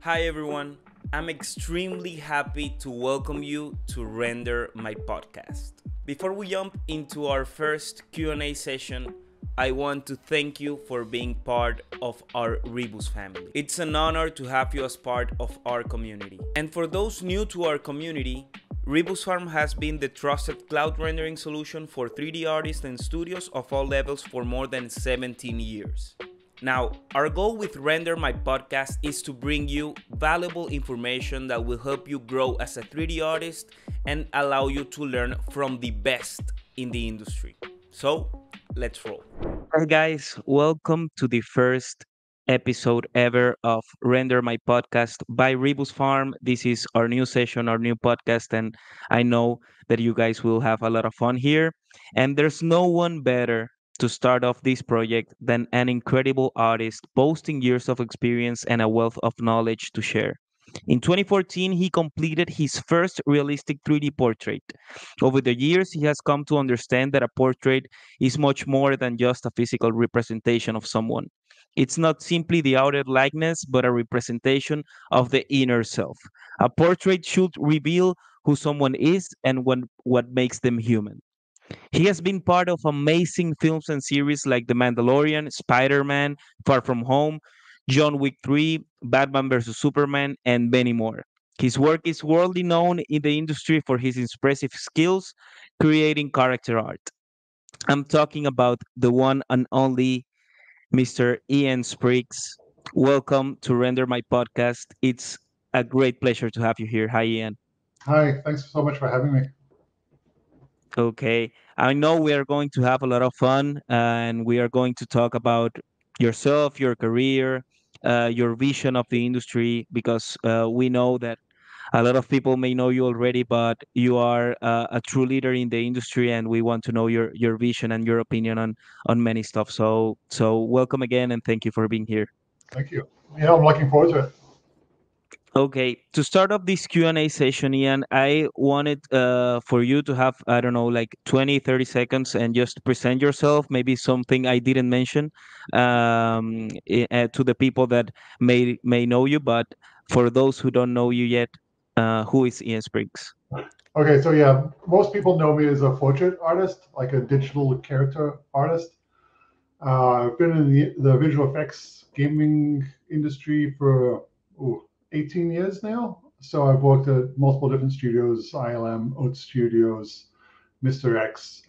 Hi everyone, I'm extremely happy to welcome you to Render my podcast. Before we jump into our first Q&A session, I want to thank you for being part of our Rebus family. It's an honor to have you as part of our community. And for those new to our community, RebusFarm has been the trusted cloud rendering solution for 3D artists and studios of all levels for more than 17 years. Now, our goal with Render My Podcast is to bring you valuable information that will help you grow as a 3D artist and allow you to learn from the best in the industry. So, let's roll. Hi, guys. Welcome to the first episode ever of Render My Podcast by RebusFarm. This is our new session, our new podcast, and I know that you guys will have a lot of fun here. And there's no one better to start off this project than an incredible artist boasting years of experience and a wealth of knowledge to share. In 2014, he completed his first realistic 3D portrait. Over the years, he has come to understand that a portrait is much more than just a physical representation of someone. It's not simply the outer likeness, but a representation of the inner self. A portrait should reveal who someone is and what makes them human. He has been part of amazing films and series like The Mandalorian, Spider-Man, Far From Home, John Wick 3, Batman vs. Superman, and many more. His work is worldly known in the industry for his impressive skills creating character art. I'm talking about the one and only Mr. Ian Spriggs. Welcome to Render My Podcast. It's a great pleasure to have you here. Hi, Ian. Hi, thanks so much for having me. Okay. I know we are going to have a lot of fun and we are going to talk about yourself, your career, your vision of the industry, because we know that a lot of people may know you already, but you are a true leader in the industry and we want to know your vision and your opinion on many stuff. So welcome again and thank you for being here. Thank you. Yeah, I'm looking forward to it. Okay, to start off this Q&A session, Ian, I wanted for you to have, I don't know, like 20, 30 seconds and just present yourself, maybe something I didn't mention to the people that may know you, but for those who don't know you yet, who is Ian Spriggs? Okay, so yeah, most people know me as a portrait artist, like a digital character artist. I've been in the visual effects gaming industry for 18 years now. So I've worked at multiple different studios, ILM, Oat Studios, Mr. X,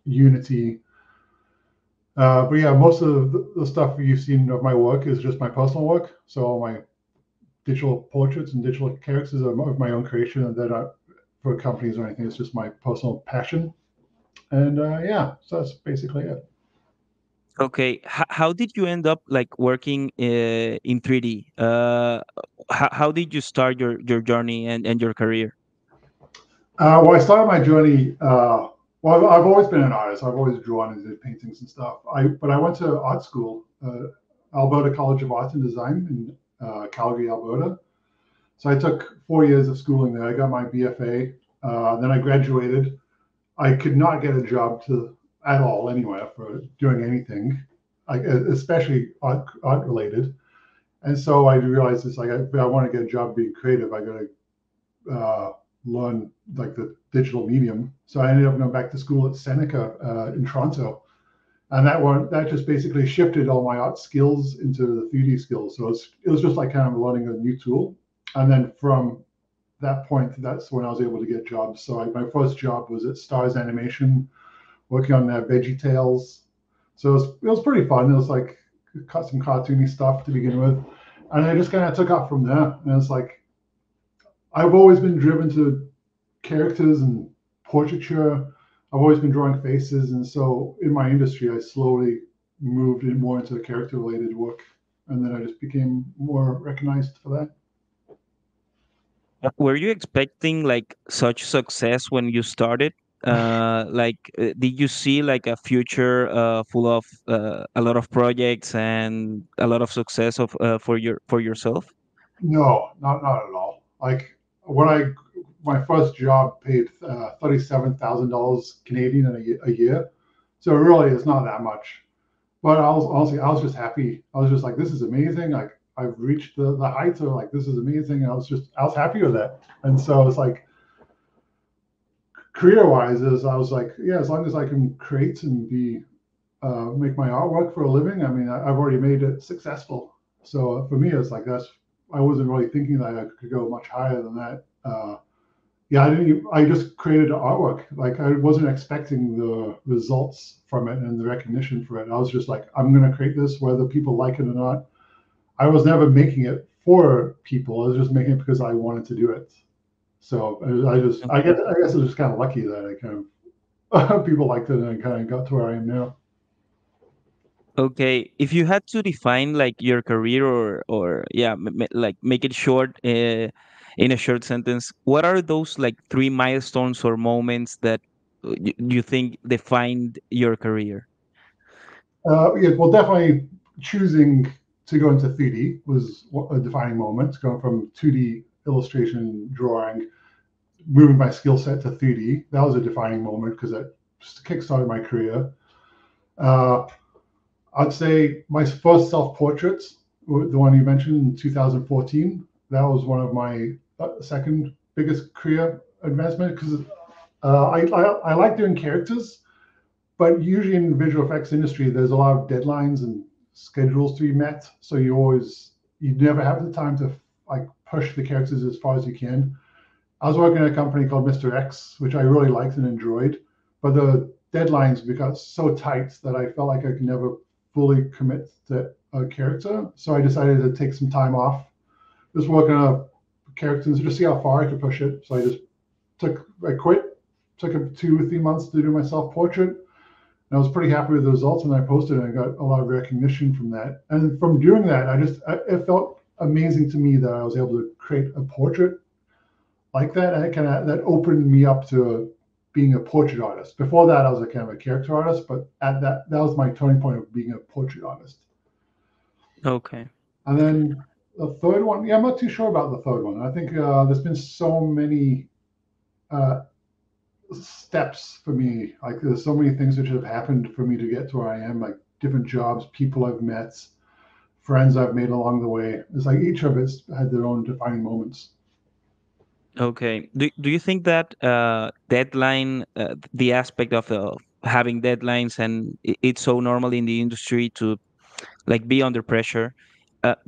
Unity. But yeah, most of the stuff you've seen of my work is just my personal work. So all my digital portraits and digital characters are of my own creation, and they're not for companies or anything. It's just my personal passion. And yeah, so that's basically it. Okay, how did you end up like working in 3D? How did you start your journey and your career? Well, I started my journey. Well, I've always been an artist. I've always drawn and did paintings and stuff. But I went to art school, Alberta College of Arts and Design in Calgary, Alberta. So I took 4 years of schooling there. I got my BFA. Then I graduated. I could not get a job at all anywhere for doing anything, especially art related. And so I realized it's like if I want to get a job being creative, I got to learn like the digital medium. So I ended up going back to school at Seneca in Toronto, and that just basically shifted all my art skills into the 3D skills. So it was just like kind of learning a new tool. And then from that point, that's when I was able to get jobs. So my first job was at Stars Animation, working on Veggie Tales. So it was pretty fun. It was like some cartoony stuff to begin with, and I just kind of took off from there. And it's like I've always been driven to characters and portraiture. I've always been drawing faces, and so in my industry, I slowly moved in more into the character-related work, and then I just became more recognized for that. Were you expecting like such success when you started? Did you see like a future full of a lot of projects and a lot of success for yourself? No, not at all. Like when my first job paid $37,000 Canadian in a year, so really it's not that much. But I was honestly I was just happy. I was just like, this is amazing. Like I've reached the heights of like, this is amazing. And I was happy with that. And so it's like, career wise, is I was like, yeah, as long as I can create and be make my artwork for a living, I mean, I've already made it successful. So for me, it's like that's, I wasn't really thinking that I could go much higher than that. Yeah, I just created artwork. Like I wasn't expecting the results from it and the recognition for it. I was just like, I'm going to create this whether people like it or not. I was never making it for people. I was just making it because I wanted to do it. So I guess it was just kind of lucky that I kind of people liked it and I kind of got to where I am now. Okay, if you had to define like your career or yeah, like make it short in a short sentence, what are those like three milestones or moments that you think defined your career? Yeah, well, definitely choosing to go into 3D was a defining moment. Going from 2D illustration drawing, moving my skill set to 3D, that was a defining moment because it kickstarted my career. Uh, I'd say my first self-portraits, the one you mentioned in 2014, that was one of my second biggest career advancement because I like doing characters, but usually in the visual effects industry, there's a lot of deadlines and schedules to be met. So you never have the time to like push the characters as far as you can. I was working at a company called Mr. X, which I really liked and enjoyed, but the deadlines became so tight that I felt like I could never fully commit to a character. So I decided to take some time off, just work on a character and just see how far I could push it. So I quit, took 2 or 3 months to do my self portrait. And I was pretty happy with the results, and I posted it and I got a lot of recognition from that. And from doing that, it felt amazing to me that I was able to create a portrait like that, and that opened me up to being a portrait artist. Before that, I was a kind of a character artist, but at that was my turning point of being a portrait artist. Okay. And then the third one, yeah, I'm not too sure about the third one. I think there's been so many uh, steps for me. Like there's so many things that have happened for me to get to where I am, like different jobs, people I've met, friends I've made along the way. It's like each of it's had their own defining moments. Okay. Do you think that deadline, the aspect of having deadlines, and it's so normal in the industry to like be under pressure,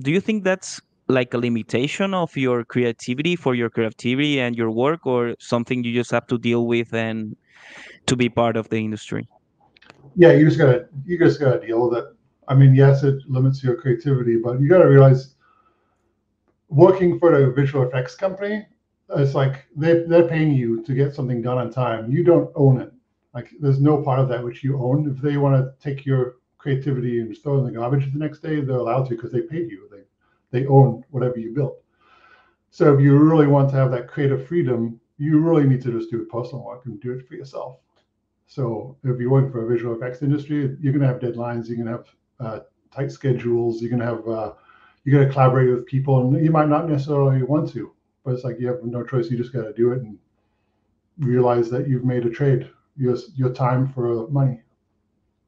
do you think that's like a limitation of your creativity for your creativity and your work, or something you just have to deal with and to be part of the industry? Yeah, you just gotta deal with it. I mean, yes, it limits your creativity, but you gotta realize working for a visual effects company, it's like they're paying you to get something done on time. You don't own it. Like there's no part of that which you own. If they want to take your creativity and throw it in the garbage the next day, they're allowed to because they paid you. They own whatever you built. So if you really want to have that creative freedom, you really need to just do personal work and do it for yourself. So if you're working for a visual effects industry, you're going to have deadlines. You're going to have tight schedules. You're going to have you got to collaborate with people, and you might not necessarily want to, but it's like you have no choice. You just got to do it and realize that you've made a trade. Your time for money.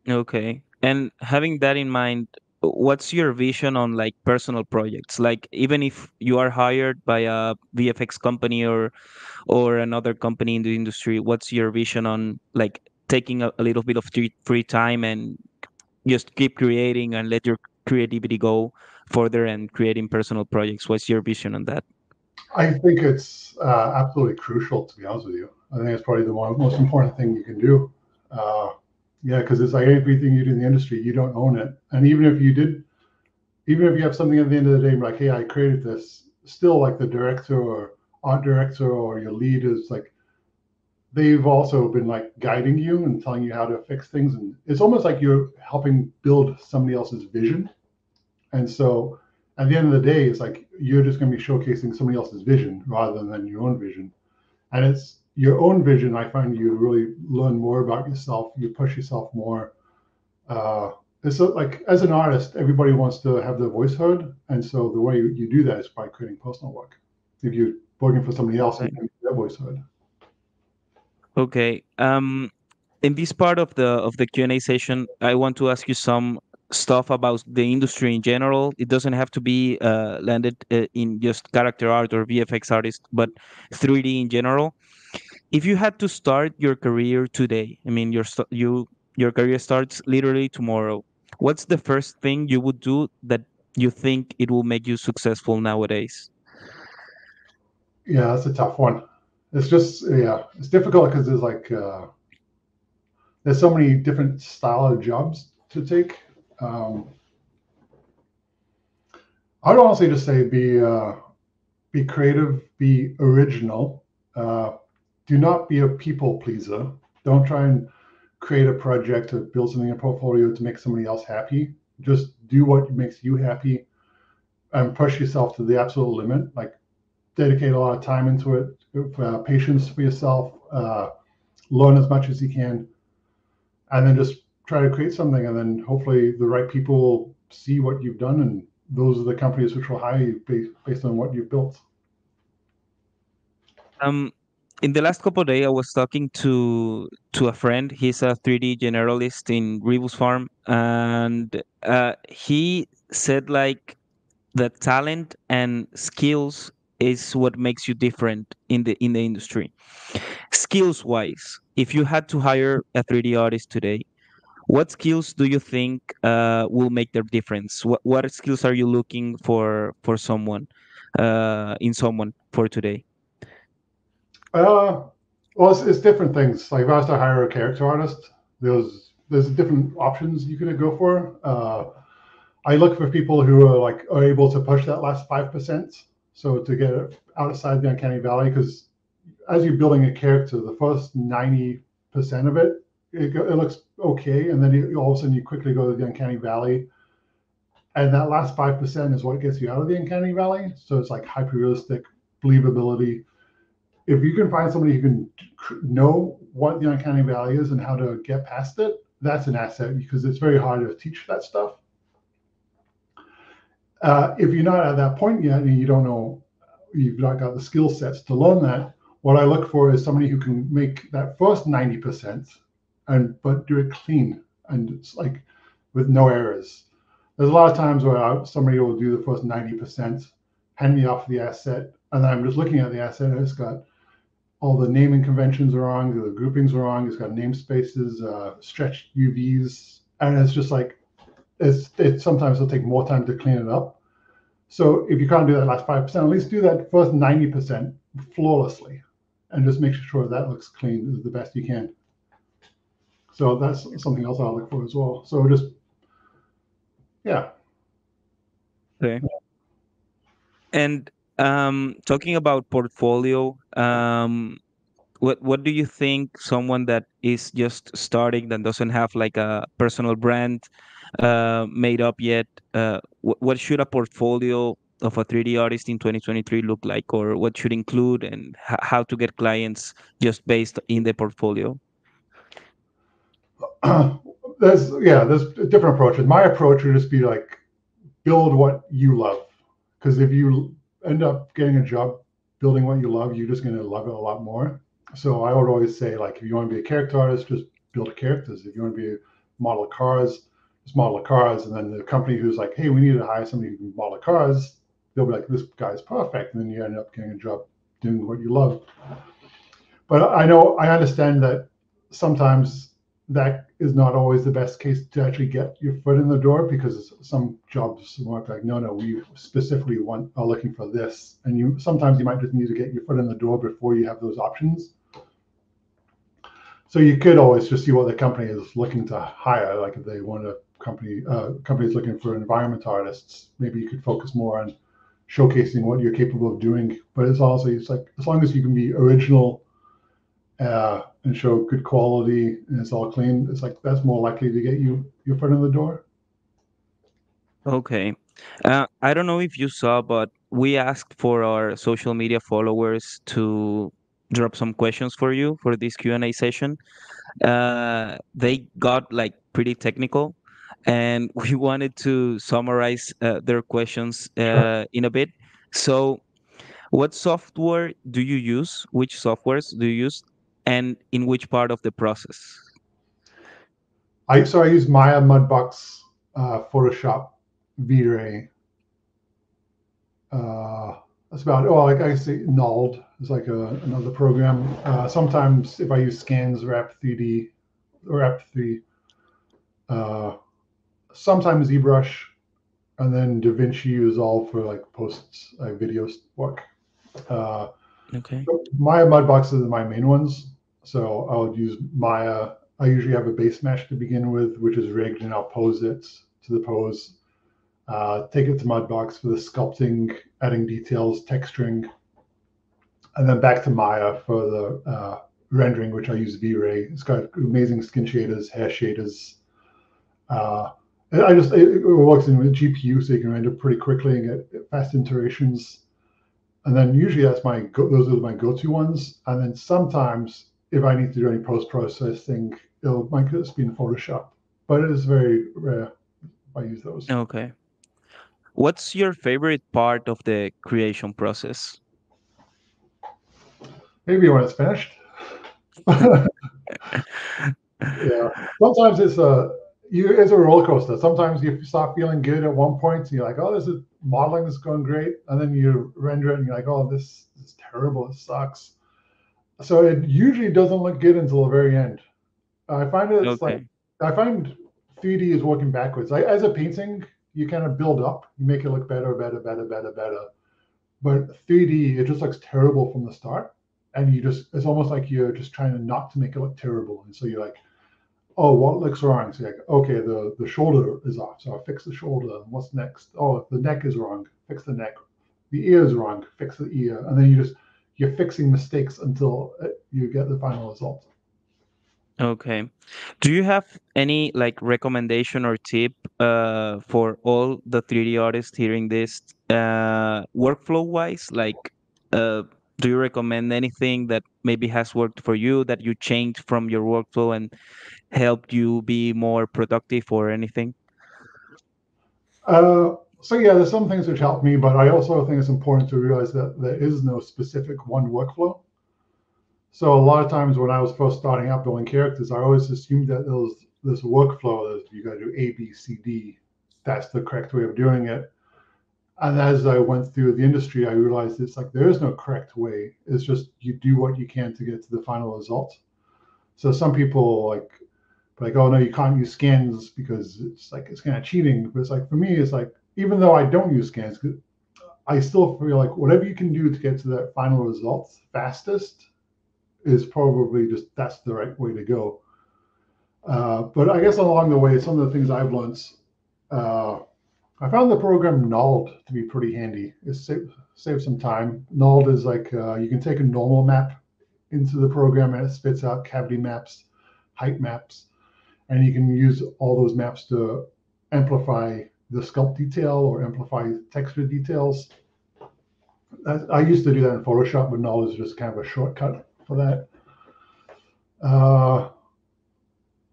Okay. And having that in mind, what's your vision on like personal projects? Like even if you are hired by a VFX company or another company in the industry, what's your vision on like taking a little bit of free time and just keep creating and let your creativity go further and creating personal projects? What's your vision on that? I think it's absolutely crucial, to be honest with you. I think it's probably the most important thing you can do. Uh, yeah, because it's like everything you do in the industry, you don't own it. And even if you did, even if you have something at the end of the day, like, hey, I created this, still like the director or art director or your lead is like, they've also been like guiding you and telling you how to fix things. And it's almost like you're helping build somebody else's vision. And so at the end of the day, it's like you're just going to be showcasing somebody else's vision rather than your own vision. And it's your own vision. I find you really learn more about yourself. You push yourself more. It's like as an artist, everybody wants to have their voice heard, and so the way you do that is by creating personal work. If you're working for somebody else, you Right. can get their voice heard. Okay. In this part of the Q&A session, I want to ask you stuff about the industry in general. It doesn't have to be landed in just character art or VFX artist, but 3D in general. If you had to start your career today, I mean, your career starts literally tomorrow. What's the first thing you would do that you think it will make you successful nowadays? Yeah, that's a tough one. It's just, yeah, it's difficult because there's so many different style of jobs to take. Um, I'd honestly just say be creative, be original. Uh, do not be a people pleaser. Don't try and create a project or build something in a portfolio to make somebody else happy. Just do what makes you happy and push yourself to the absolute limit. Like dedicate a lot of time into it, patience for yourself, learn as much as you can, and then just try to create something. And then hopefully the right people will see what you've done, and those are the companies which will hire you based on what you've built. Um, in the last couple of days, I was talking to a friend. He's a 3D generalist in RebusFarm, and he said like that talent and skills is what makes you different in the industry. Skills wise, if you had to hire a 3D artist today, what skills do you think will make the difference? What skills are you looking for someone in someone for today? Uh, well, it's different things. Like if I was to hire a character artist, there's different options you could go for. I look for people who are able to push that last 5%. So to get outside the uncanny valley, because as you're building a character, the first 90% of it looks okay, and then all of a sudden you quickly go to the uncanny valley, and that last 5% is what gets you out of the uncanny valley. So it's like hyper realistic believability. If you can find somebody who can know what the uncanny valley is and how to get past it, that's an asset because it's very hard to teach that stuff. If you're not at that point yet and you don't know, you've not got the skill sets to learn that, what I look for is somebody who can make that first 90% but do it clean and it's like with no errors. There's a lot of times where somebody will do the first 90%, hand me off the asset, and I'm just looking at the asset and it's got all the naming conventions are wrong, the groupings are wrong, it's got namespaces, stretched UVs, and it's just like, sometimes it'll take more time to clean it up. So if you can't do that last 5%, at least do that first 90% flawlessly and just make sure that looks clean the best you can. So that's something else I'll look for as well. So just, yeah. Okay. And talking about portfolio, what do you think someone that is just starting that doesn't have like a personal brand made up yet, what should a portfolio of a 3D artist in 2023 look like, or what should include, and how to get clients just based in the portfolio? There's different approaches. My approach would just be like build what you love, because if you end up getting a job building what you love, you're just going to love it a lot more. So I would always say, like, if you want to be a character artist, just build characters. If you want to be a model of cars, just model of cars. And then the company who's like, hey, we need to hire somebody who can model cars, they'll be like, this guy's perfect. And then you end up getting a job doing what you love. But I understand that sometimes that is not always the best case to actually get your foot in the door, because some jobs work like, no, we specifically are looking for this. And sometimes you might just need to get your foot in the door before you have those options. So you could always just see what the company is looking to hire. Like if they want a company's looking for environment artists, maybe you could focus more on showcasing what you're capable of doing. But it's like, as long as you can be original and show good quality and it's all clean, it's like that's more likely to get you your foot in the door. Okay. I don't know if you saw, but we asked for our social media followers to drop some questions for you for this Q&A session. They got like pretty technical, and we wanted to summarize their questions Sure. in a bit. So, what software do you use? Which softwares do you use? And in which part of the process? I use Maya, Mudbox, Photoshop, V-Ray. That's about, oh, like I say, Nulled is like another program. Sometimes if I use scans or App3D or App3, sometimes ZBrush, and then DaVinci is all for like posts, video work. Okay. Maya Mudboxes are my main ones. So I'll use Maya. I usually have a base mesh to begin with, which is rigged, and I'll pose it to the pose. Take it to Mudbox for the sculpting, adding details, texturing, and then back to Maya for the rendering, which I use V-Ray. It's got amazing skin shaders, hair shaders. It works in with GPU, so you can render pretty quickly and get fast iterations. And then usually those are my go-to ones. And then sometimes if I need to do any post-processing, it might just be in Photoshop, but it is very rare I use those. Okay. What's your favorite part of the creation process? Maybe when it's finished. Yeah. Sometimes it's a roller coaster. Sometimes you start feeling good at one point, and you're like, oh, this is modeling is going great. And then you render it and you're like, oh, this is terrible. It sucks. So it usually doesn't look good until the very end. I find it's like, Okay. I find 3D is working backwards. As a painting, you kind of build up, you make it look better, better, better, better, better. But 3D, it just looks terrible from the start. And it's almost like you're just trying to not to make it look terrible. And so you're like, oh, what looks wrong? So you're like, okay, the shoulder is off. So I'll fix the shoulder. What's next? Oh, the neck is wrong. Fix the neck. The ear is wrong. Fix the ear. And then you're fixing mistakes until you get the final result. Okay. Do you have any like recommendation or tip for all the 3D artists hearing this workflow wise? Like do you recommend anything that maybe has worked for you that you changed from your workflow and helped you be more productive or anything? So yeah, there's some things which help me, but I also think it's important to realize that there is no specific one workflow. So a lot of times when I was first starting out building characters, I always assumed that there was this workflow that you got to do A, B, C, D. That's the correct way of doing it. And as I went through the industry, I realized it's like there is no correct way. It's just you do what you can to get to the final result. So some people like, oh no, you can't use scans because it's kind of cheating. But it's like for me, it's like even though I don't use scans, I still feel like whatever you can do to get to that final result fastest is probably that's the right way to go. But I guess along the way, some of the things I've learned, I found the program Nulled to be pretty handy. It saves some time. Nulled is like you can take a normal map into the program and it spits out cavity maps, height maps, and you can use all those maps to amplify the sculpt detail or amplify texture details. I used to do that in Photoshop, but Nulled is just kind of a shortcut for that.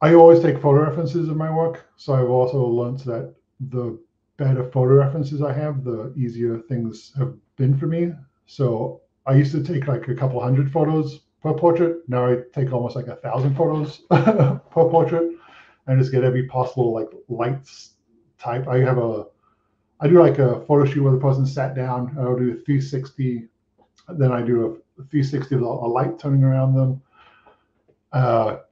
I always take photo references in my work, so I've also learned that the better photo references I have, the easier things have been for me. So I used to take like a couple hundred photos per portrait. Now I take almost like 1,000 photos per portrait, and just get every possible like lights type. I do like a photo shoot where the person sat down. I'll do a 360. Then I do a 360 with a light turning around them.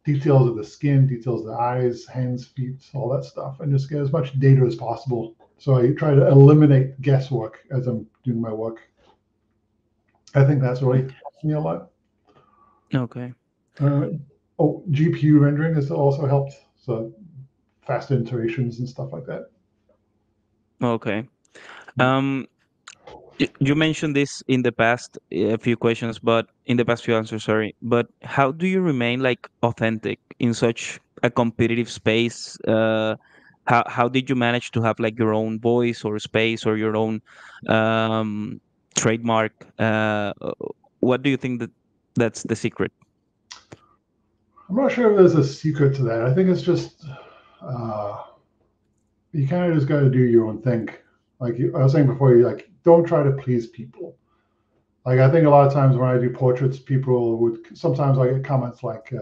Details of the skin, details of the eyes, hands, feet, all that stuff, and just get as much data as possible. So I try to eliminate guesswork as I'm doing my work. I think that's really helped me a lot. Okay. GPU rendering has also helped. So faster iterations and stuff like that. Okay. Um, you mentioned this in the past, a few questions, but in the past few answers, sorry. But how do you remain like authentic in such a competitive space? How did you manage to have like your own voice or space or your own um, trademark? What do you think that's the secret? I'm not sure if there's a secret to that. I think it's just you kind of just got to do your own thing. Like I was saying before, you like don't try to please people. Like I think a lot of times when I do portraits, people would sometimes I get comments like,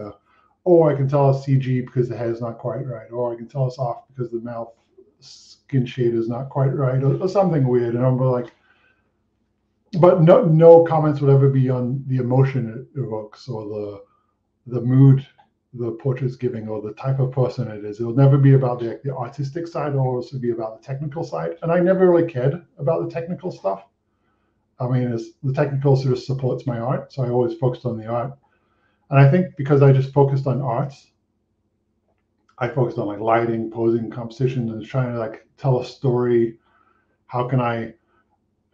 "Oh, I can tell it's CG because the head's not quite right," or "I can tell it's off because the mouth skin shade is not quite right, or something weird. And I'm like, but no comments would ever be on the emotion it evokes or the mood the portrait's giving or the type of person it is. It'll never be about the artistic side, or also be about the technical side. And I never really cared about the technical stuff. I mean, the technical sort of supports my art, so I always focused on the art. And I think because I just focused on arts, I focused on like lighting, posing, composition, and trying to like tell a story. How can I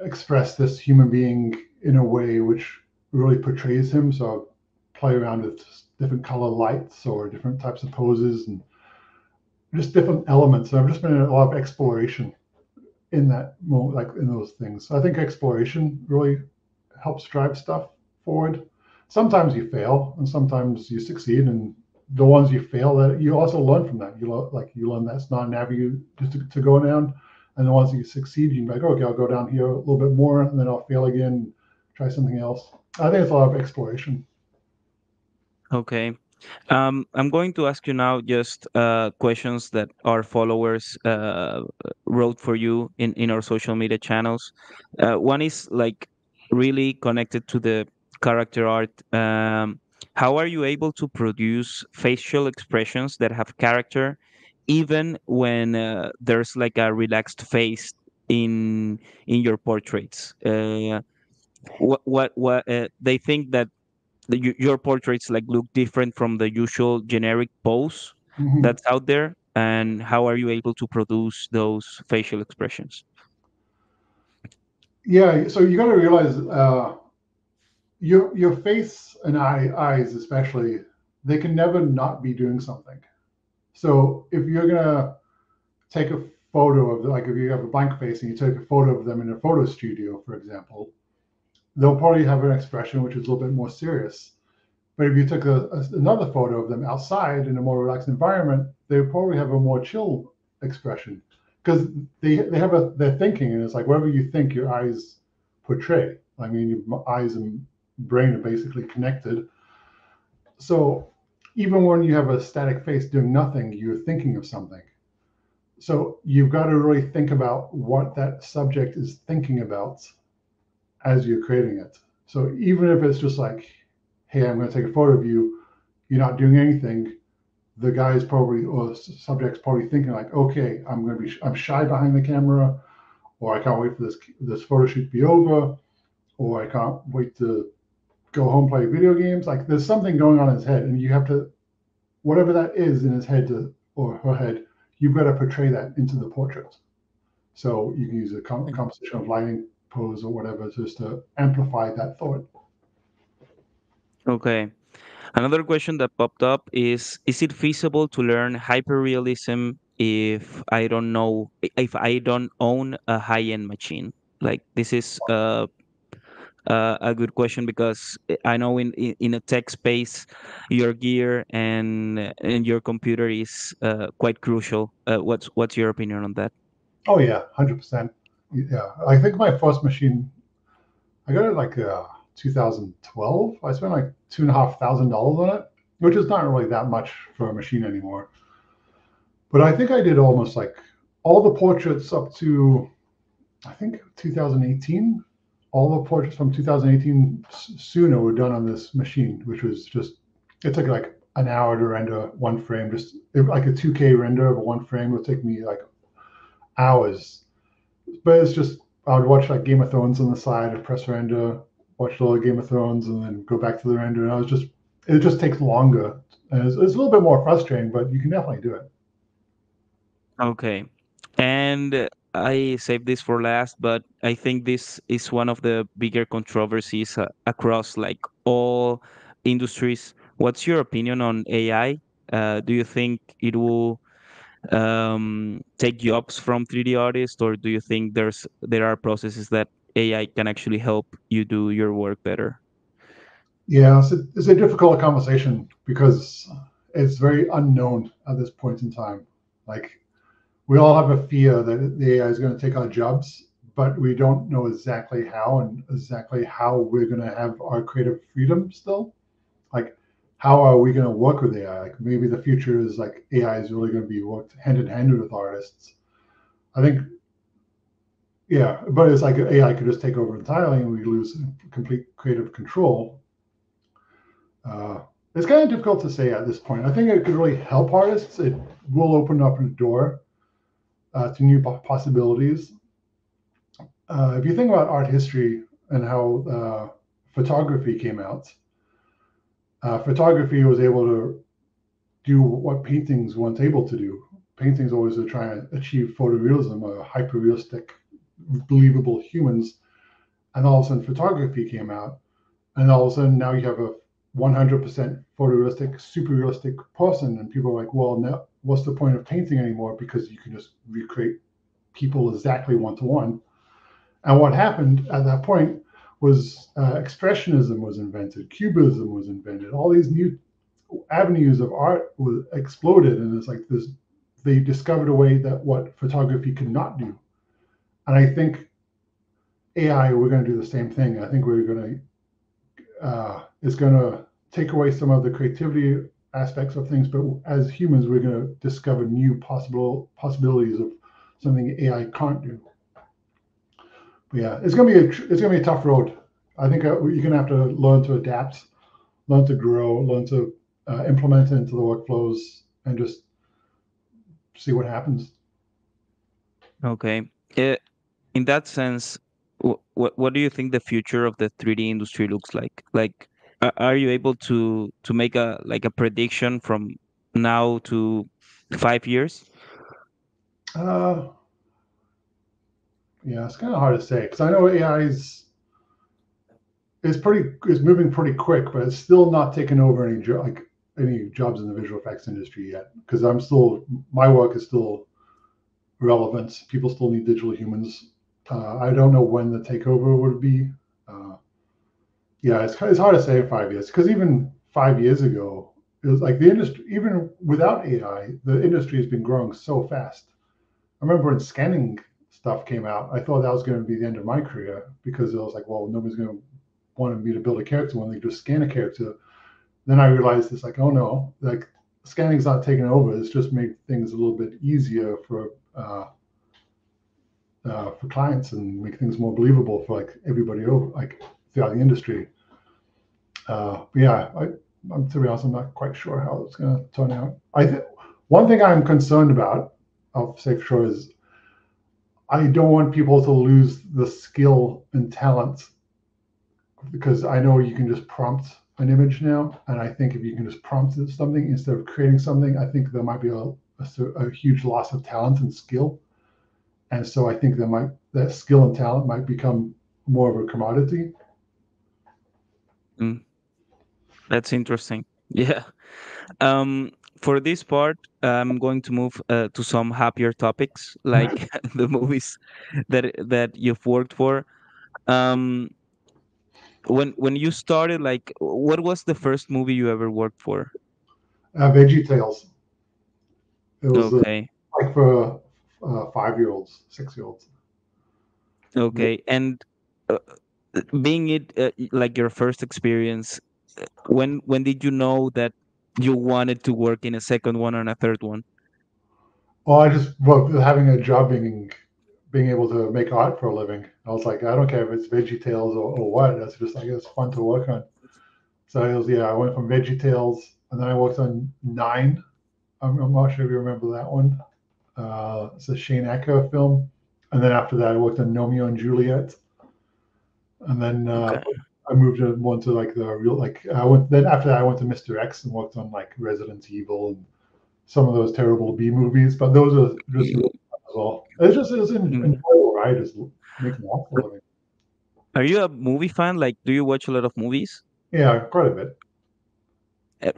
express this human being in a way which really portrays him? So I play around with different color lights or different types of poses and just different elements. So I've just been in a lot of exploration in that moment, like in those things. So I think exploration really helps drive stuff forward. Sometimes you fail and sometimes you succeed, and the ones you fail, that you also learn from that. You learn that's not an avenue just to go down, and the ones that you succeed, you can be like, okay, I'll go down here a little bit more, and then I'll fail again, try something else. I think it's a lot of exploration. Okay. I'm going to ask you now just questions that our followers wrote for you in our social media channels. One is like really connected to the character art. How are you able to produce facial expressions that have character, even when there's like a relaxed face in your portraits? What they think that your portraits like look different from the usual generic pose Mm-hmm. that's out there, and how are you able to produce those facial expressions? Yeah, so you got to realize your face and eyes especially, they can never not be doing something. So if you're gonna take a photo of, like, if you have a blank face and you take a photo of them in a photo studio, for example, they'll probably have an expression which is a little bit more serious. But if you took another photo of them outside in a more relaxed environment, they would probably have a more chill expression, because they're thinking, and it's like whatever you think, your eyes portray. I mean, your eyes and brain are basically connected. So even when you have a static face doing nothing, you're thinking of something. So you've got to really think about what that subject is thinking about as you're creating it. So even if it's just like, hey, I'm going to take a photo of you, you're not doing anything, the guy is probably, or the subject's probably thinking like, okay, I'm shy behind the camera, or I can't wait for this photo shoot to be over, or I can't wait to go home, play video games. Like there's something going on in his head, and you have to, whatever that is in his head or her head, you've got to portray that into the portrait. So you can use a composition of lighting, pose, or whatever, just to amplify that thought. Okay. Another question that popped up is it feasible to learn hyperrealism if I don't own a high-end machine? Like this is a good question because I know in a tech space, your gear and your computer is quite crucial. What's your opinion on that? Oh yeah, 100%. Yeah, I think my first machine, I got it like 2012. I spent like $2,500 on it, which is not really that much for a machine anymore. But I think I did almost like all the portraits up to, I think, 2018. All the portraits from 2018 sooner were done on this machine, which was just, it took like an hour to render one frame. Just like a 2K render of one frame would take me like hours. But it's just, I would watch like Game of Thrones on the side, I'd press render, watch a little Game of Thrones, and then go back to the render. And it just takes longer. And it's a little bit more frustrating, but you can definitely do it. Okay. And I saved this for last, but I think this is one of the bigger controversies across like all industries. What's your opinion on AI? Do you think it will take jobs from 3D artists, or do you think there are processes that AI can actually help you do your work better? Yeah, it's a difficult conversation because it's very unknown at this point in time. Like, we all have a fear that the AI is going to take our jobs, but we don't know exactly how, and exactly how we're going to have our creative freedom still. Like, how are we going to work with AI? Like, maybe the future is like AI is really going to be worked hand in hand with artists. I think, yeah, but it's like AI could just take over entirely and we lose complete creative control. It's kind of difficult to say at this point. I think it could really help artists. It will open up a door to new possibilities. If you think about art history and how photography came out, photography was able to do what paintings weren't able to do. Paintings always are trying to achieve photorealism, hyper-realistic, believable humans. And all of a sudden photography came out. And all of a sudden now you have a 100% photorealistic, super realistic person. And people are like, well, now what's the point of painting anymore? Because you can just recreate people exactly one-to-one. And what happened at that point was expressionism was invented, cubism was invented, all these new avenues of art was exploded, and it's like this. They discovered a way that what photography could not do, and I think AI, we're going to do the same thing. I think we're going to it's going to take away some of the creativity aspects of things, but as humans, we're going to discover new possibilities of something AI can't do. But yeah, it's going to be a tough road. I think you're going to have to learn to adapt, learn to grow, learn to implement it into the workflows, and just see what happens. Okay. In that sense, what do you think the future of the 3D industry looks like? Like, are you able to make a like a prediction from now to 5 years? Uh, yeah, it's kind of hard to say because I know AI is moving pretty quick, but it's still not taking over any jobs in the visual effects industry yet. Because my work is still relevant. People still need digital humans. I don't know when the takeover would be. Yeah, it's hard to say in 5 years because even 5 years ago, it was like the industry, even without AI, the industry has been growing so fast. I remember when scanning stuff came out, I thought that was going to be the end of my career because it was like, well, nobody's going to want me to build a character when they just scan a character. Then I realized it's like, oh no, like scanning's not taking over. It's just made things a little bit easier for clients and make things more believable for like everybody over, like throughout the industry. But yeah, to be honest, I'm not quite sure how it's going to turn out. One thing I'm concerned about, I'll say for sure, is I don't want people to lose the skill and talent because I know you can just prompt an image now, and I think if you can just prompt something instead of creating something, I think there might be a huge loss of talent and skill. And so I think that skill and talent might become more of a commodity. Mm, that's interesting. Yeah. Um, for this part, I'm going to move to some happier topics, like the movies that you've worked for. Um, when you started, like, what was the first movie you ever worked for? Veggie Tales. It was Okay, like for 5-year-olds, 6-year-olds. okay, and uh, being it like your first experience, when did you know that you wanted to work in a second one and a third one? Well, having a job being able to make art for a living. I was like, I don't care if it's Veggie Tales or what. That's just like it's fun to work on. So I went from Veggie Tales, and then I worked on Nine. I'm not sure if you remember that one. It's a Shane Acker film. And then after that, I worked on Romeo and Juliet. And then Okay. I moved on to like the real like I went. Then after that, I went to Mr. X and worked on like Resident Evil and some of those terrible B movies. But those are just really fun as well. It's an Mm. enjoyable ride, just making art for a living. Are you a movie fan? Like, do you watch a lot of movies? Yeah, quite a bit.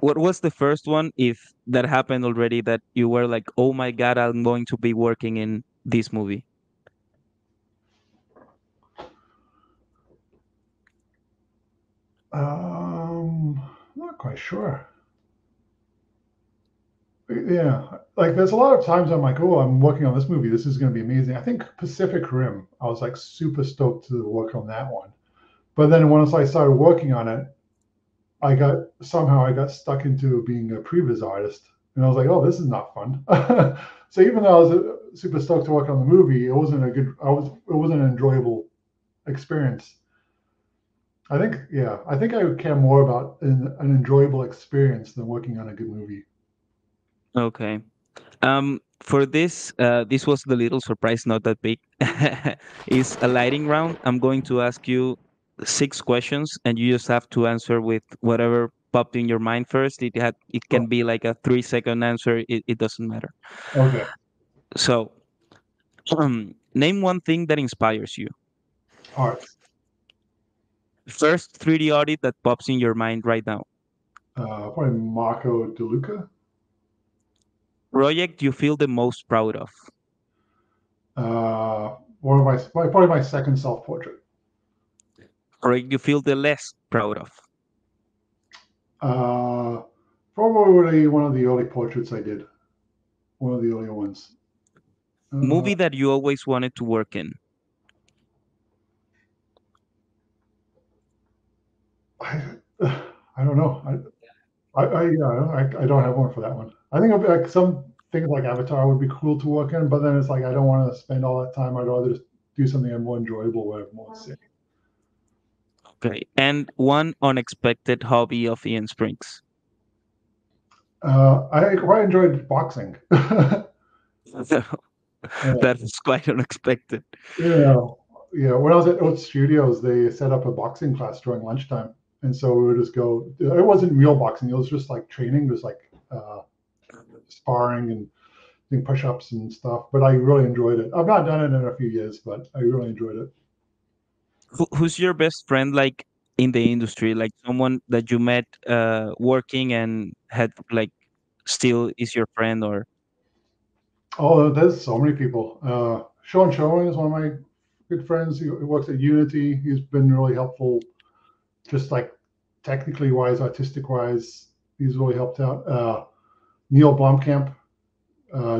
What was the first one, if that happened already, that you were like, oh my God, I'm going to be working in this movie? Not quite sure. Yeah, like there's a lot of times I'm like, oh, I'm working on this movie. This is going to be amazing. I think Pacific Rim. I was like super stoked to work on that one. But then once I started working on it, I got stuck into being a previs artist, and I was like, oh, this is not fun. So even though I was super stoked to work on the movie, it wasn't a good. It wasn't an enjoyable experience. I think I would care more about an enjoyable experience than working on a good movie. Okay. For this, this was the little surprise, not that big. Is a lighting round. I'm going to ask you 6 questions, and you just have to answer with whatever popped in your mind first. It can Oh, be like a 3 second answer. It doesn't matter. okay. So, name one thing that inspires you. Art. First 3D audit that pops in your mind right now. Probably Marco DeLuca. Project you feel the most proud of. One of probably my second self portrait. Project you feel the less proud of. Uh, Probably one of the early portraits I did. One of the earlier ones. Uh, Movie that you always wanted to work in. I, I don't know. I don't have one for that one. I think like some things like Avatar would be cool to work in, but then it's like I don't want to spend all that time. I'd rather just do something more enjoyable where I have more to say. Okay. And one unexpected hobby of Ian Springs. I quite enjoyed boxing. That is quite unexpected. Yeah, yeah. When I was at Oat Studios, they set up a boxing class during lunchtime, and so we would just go. It wasn't real boxing; it was just like training, just like sparring and doing push-ups and stuff. But I really enjoyed it. I've not done it in a few years, but I really enjoyed it. Who's your best friend like in the industry? Like someone that you met working and had like still is your friend or Oh, there's so many people. Sean Showing is one of my good friends. He works at Unity. He's been really helpful, just like technically wise, artistic wise. He's really helped out. Neil Blomkamp,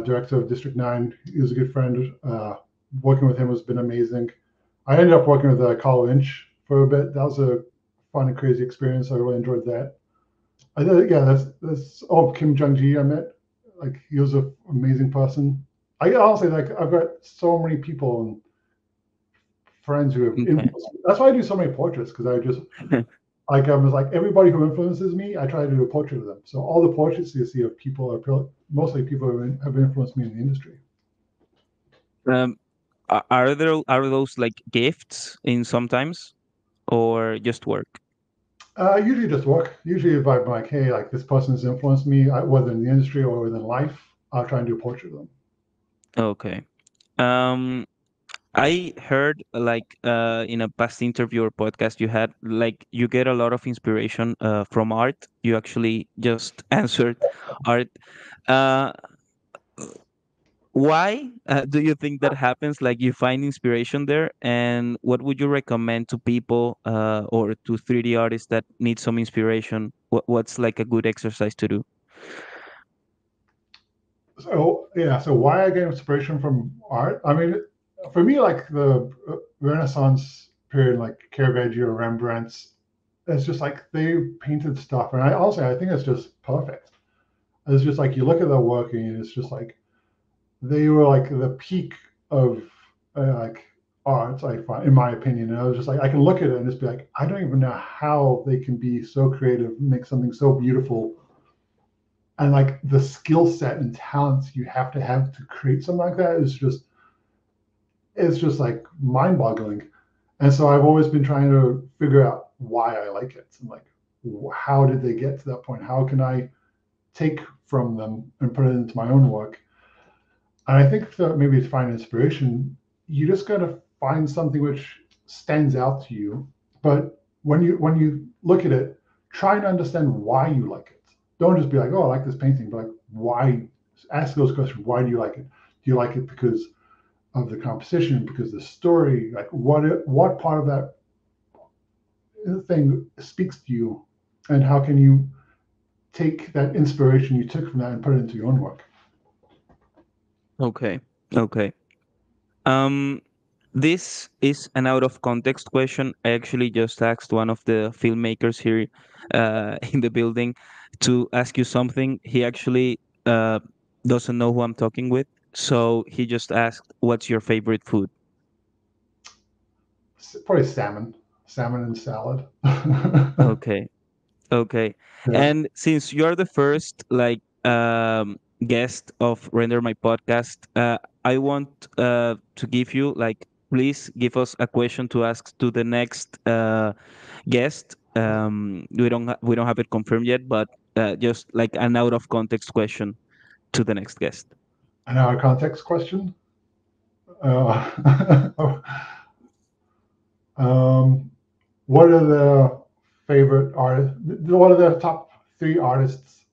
director of District 9. He was a good friend. Working with him has been amazing. I ended up working with Carl Lynch for a bit. That was a fun and crazy experience. I really enjoyed that. I think, yeah, that's Kim Jung Ji I met. Like he was an amazing person. I honestly like I've got so many people and friends who have okay. influenced me. That's why I do so many portraits because I just like I was like everybody who influences me, I try to do a portrait of them. So all the portraits you see of people are mostly people who have influenced me in the industry. Um, are those like gifts in sometimes or just work? Usually just work. Usually if I'm like, hey, like this person has influenced me, whether in the industry or within life, I'll try and do a portrait of them. Okay. Um, I heard like in a past interview or podcast you had like you get a lot of inspiration from art. You actually just answered art. Uh, why do you think that happens? Like you find inspiration there, and what would you recommend to people or to 3D artists that need some inspiration? What's like a good exercise to do? So yeah, so why I get inspiration from art? I mean, for me, like the Renaissance period, like Caravaggio or Rembrandt's, it's just like they painted stuff, and I think it's just perfect. It's just like you look at their work, and it's just like they were like the peak of like art. I find, in my opinion, and I was just like I can look at it and just be like, I don't even know how they can be so creative, make something so beautiful and like the skill set and talents you have to create something like that is just it's just like mind boggling. And so I've always been trying to figure out why I like it and like how did they get to that point? How can I take from them and put it into my own work? And I think that maybe to find inspiration, you just got to find something which stands out to you. But when you look at it, try and understand why you like it. Don't just be like, oh, I like this painting, but like why? Ask those questions. Why do you like it? Do you like it because of the composition, because the story? Like what part of that thing speaks to you, and how can you take that inspiration you took from that and put it into your own work? Okay. Okay. Um, this is an out of context question. I actually just asked one of the filmmakers here in the building to ask you something. He actually doesn't know who I'm talking with. So he just asked, "What's your favorite food?" Probably salmon, salmon and salad. Okay, okay. Yeah. And since you're the first guest of Render My Podcast, I want to give you please give us a question to ask to the next guest. We don't have it confirmed yet, but just like an out of context question to the next guest. And now a context question. Uh, um, what are the favorite artists? What are the top three artists?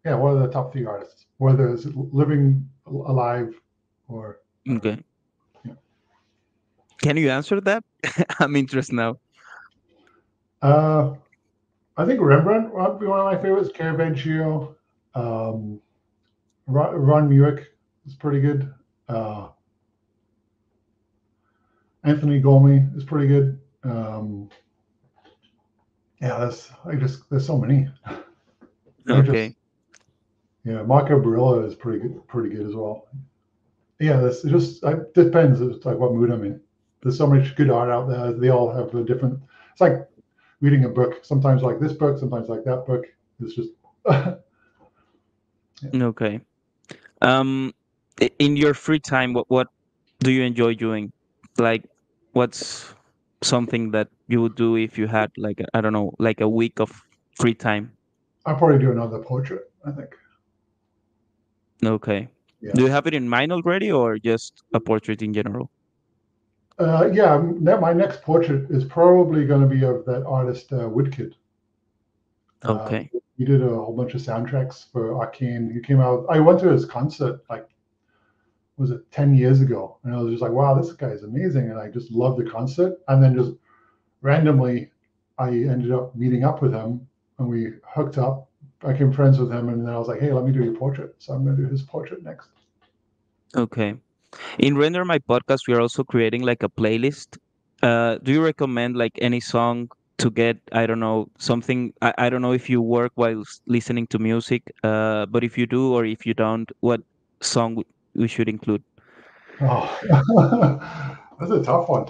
Yeah, what are the top three artists? Whether it's living, alive, or Okay. yeah. Can you answer that? I'm interested now. Uh, I think Rembrandt would be one of my favorites. Caravaggio, um, Ron Muick is pretty good. Uh, Anthony Golmi is pretty good. Yeah, there's so many. I just Okay. yeah, Marco Barilla is pretty good as well. Yeah, this it just it depends. It's like what mood I'm in. There's so much good art out there. They all have a different. It's like reading a book. Sometimes like this book, sometimes like that book. It's just yeah. Okay. Um, in your free time, what do you enjoy doing? Like, what's something that you would do if you had I don't know, like a week of free time? I'll probably do another portrait. I think. Okay. Yeah. Do you have it in mind already, or just a portrait in general? Yeah. My next portrait is probably going to be of that artist Woodkid. Uh, Okay. he did a whole bunch of soundtracks for Arcane. He came out. I went to his concert like was it 10 years ago, and I was just like, wow, this guy is amazing, and I just loved the concert. And then just randomly, I ended up meeting up with him, and we hooked up. I became friends with him, and then I was like, hey, let me do your portrait. So I'm going to do his portrait next. Okay. In Render My Podcast, we are also creating like a playlist. Do you recommend like any song to get, I don't know, something? I don't know if you work while listening to music, but if you do or if you don't, what song we should include? Oh, that's a tough one.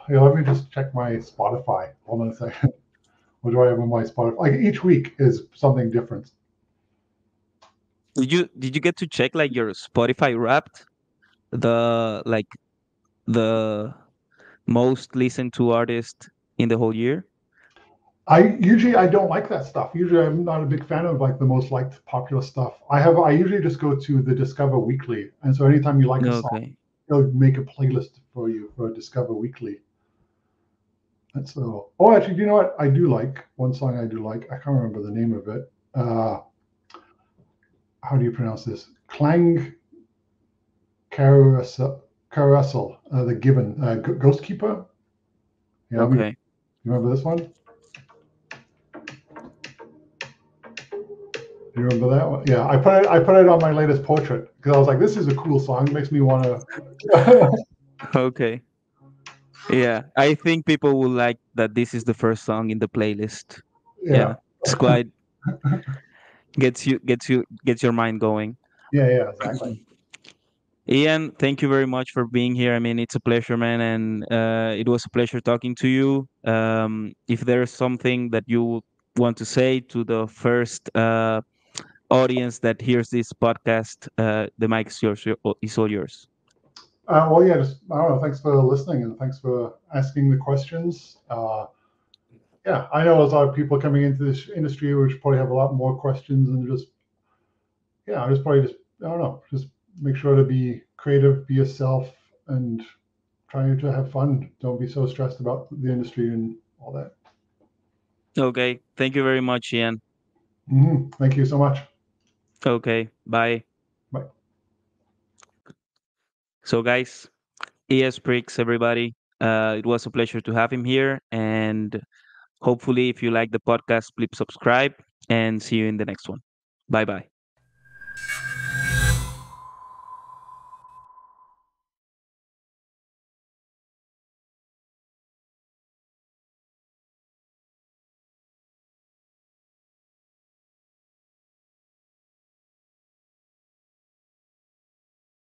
Here, let me just check my Spotify. Hold on a second. What do I have on my Spotify? Like each week is something different. Did you get to check like your Spotify Wrapped, the like the most listened to artist in the whole year? I don't like that stuff. Usually I'm not a big fan of like the most liked popular stuff. I usually just go to the Discover Weekly, and so anytime you like a song, Okay. it'll make a playlist for you for Discover Weekly. And so, oh, actually, do you know what I do like? One song I do like. I can't remember the name of it. How do you pronounce this? Clang Carousel, the Given Ghost Keeper. Yeah, let me. Okay. You remember this one? Do you remember that one? Yeah, I put it on my latest portrait because I was like, this is a cool song. It makes me want to. Okay. Yeah, I think people will like that this is the first song in the playlist. Yeah, Yeah, it's quite gets your mind going. yeah, exactly. Ian, thank you very much for being here. I mean, it's a pleasure, man, and it was a pleasure talking to you. If there's something that you want to say to the first audience that hears this podcast, the mic is yours. Is all yours. Well, yeah, just I don't know. Thanks for listening and thanks for asking the questions. Yeah, I know there's a lot of people coming into this industry which probably have a lot more questions and just yeah, I just probably just I don't know, just make sure to be creative, be yourself, and try to have fun. Don't be so stressed about the industry and all that. Okay, thank you very much, Ian. Thank you so much. Okay, bye. Bye. So, guys, Ian Spriggs, everybody. It was a pleasure to have him here, and hopefully, if you like the podcast, please subscribe and see you in the next one. Bye bye.